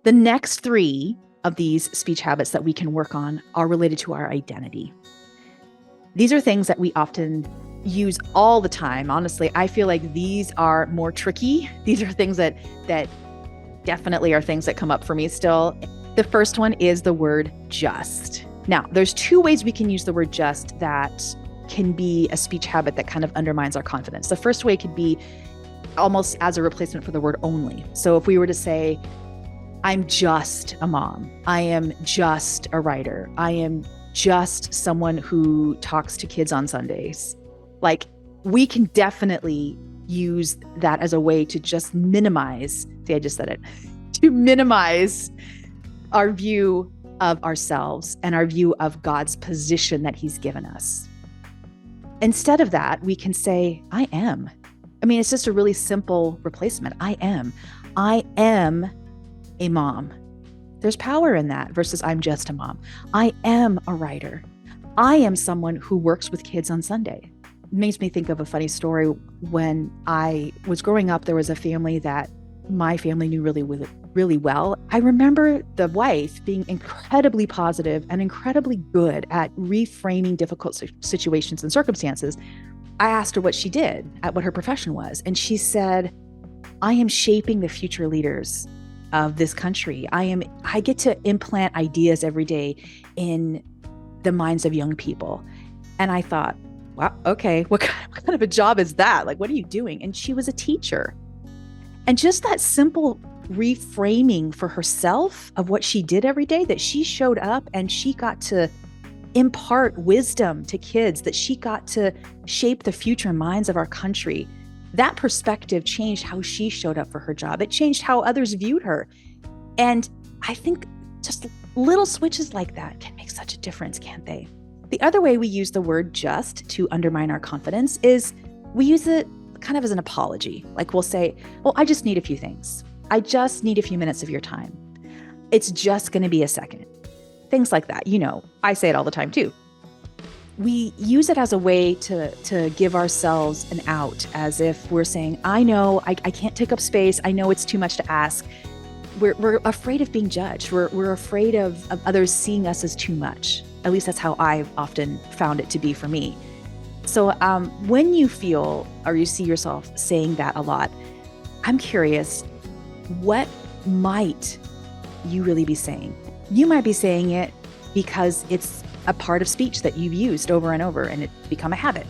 The next three of these speech habits that we can work on are related to our identity. These are things that we often use all the time. Honestly, I feel like these are more tricky. These are things that definitely are things that come up for me still. The first one is the word just. Now, there's two ways we can use the word just that can be a speech habit that kind of undermines our confidence. The first way could be almost as a replacement for the word only. So if we were to say, I'm just a mom, I am just a writer, I am just someone who talks to kids on Sundays. Like, we can definitely use that as a way to just minimize, see, I just said it, to minimize our view of ourselves and our view of God's position that he's given us. Instead of that, we can say, I am. I mean, it's just a really simple replacement. I am a mom. There's power in that versus I'm just a mom. I am a writer. I am someone who works with kids on Sunday. It makes me think of a funny story. When I was growing up, there was a family that my family knew really well. I remember the wife being incredibly positive and incredibly good at reframing difficult situations and circumstances. I asked her what she did, at what her profession was, and she said, I am shaping the future leaders of this country. I get to implant ideas every day in the minds of young people. And I thought, wow, okay, what kind of a job is that? Like, what are you doing? And she was a teacher. And just that simple reframing for herself of what she did every day, that she showed up and she got to impart wisdom to kids, that she got to shape the future minds of our country. That perspective changed how she showed up for her job. It changed how others viewed her. And I think just little switches like that can make such a difference, can't they? The other way we use the word just to undermine our confidence is we use it kind of as an apology. Like, we'll say, well, I just need a few things. I just need a few minutes of your time. It's just going to be a second. Things like that. You know, I say it all the time too. We use it as a way to give ourselves an out, as if we're saying, I know I can't take up space. I know it's too much to ask. We're afraid of being judged. We're afraid of others seeing us as too much. At least that's how I've often found it to be for me. So when you feel or you see yourself saying that a lot, I'm curious, what might you really be saying? You might be saying it because it's a part of speech that you've used over and over and it's become a habit.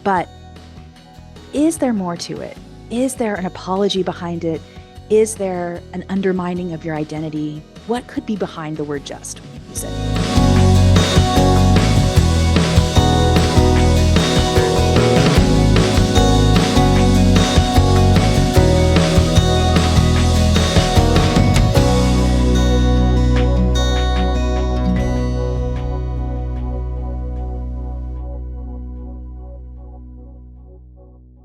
But is there more to it? Is there an apology behind it? Is there an undermining of your identity? What could be behind the word just when you use it?